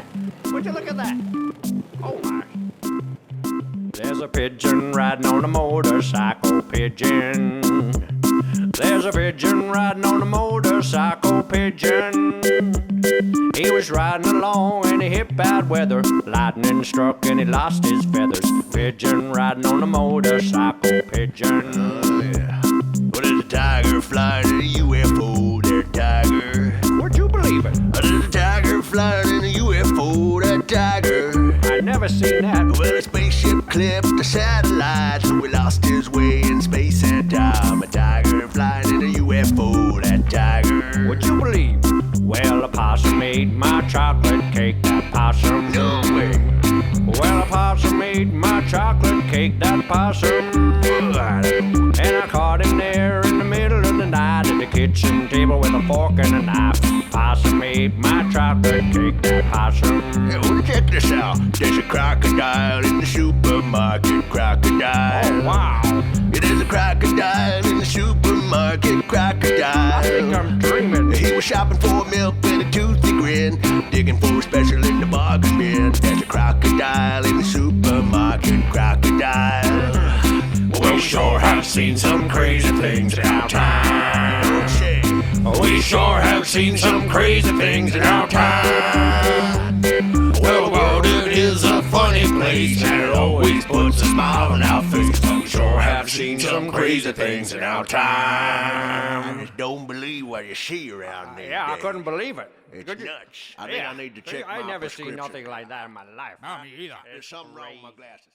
that? Would you look at that? Oh my. There's a pigeon riding on a motorcycle, pigeon. There's a pigeon riding on a motorcycle, pigeon. He was riding along and he hit bad weather. Lightning struck and he lost his feathers. Pigeon riding on a motorcycle, pigeon. Oh yeah. Well, there's a tiger flying in a UFO, there, tiger. Would you believe it? There's a tiger flying in a UFO, that tiger. I never seen that. Well, a spaceship clipped the satellite, so we lost his way in space and time. A tiger flying in a UFO, that tiger. Would you believe? Well, a possum ate my chocolate cake, that possum. No way. Well, a possum ate my chocolate cake, that possum. And I caught him there in the middle of the night at the kitchen table with a fork and a knife. Possum ate my chocolate cake, that possum. Hey, well, check this out. There's a crocodile in the supermarket, crocodile. Oh, wow. It is a crocodile in the supermarket, crocodile. I think I'm dreaming. He was shopping for milk with a toothy grin, digging for a special in the bargain bin. There's a crocodile in the supermarket, crocodile. We sure have seen some crazy things in our time. We sure have seen some crazy things in our time. Well, the world, it is a funny place, and it always puts a smile on our face. We sure have seen some crazy things in our I time. just don't believe what you see around there. Yeah, I couldn't believe it. It's Could you- nuts. I think I need to check my I never seen prescription. nothing like that in my life. No, me either. There's something wrong with my glasses.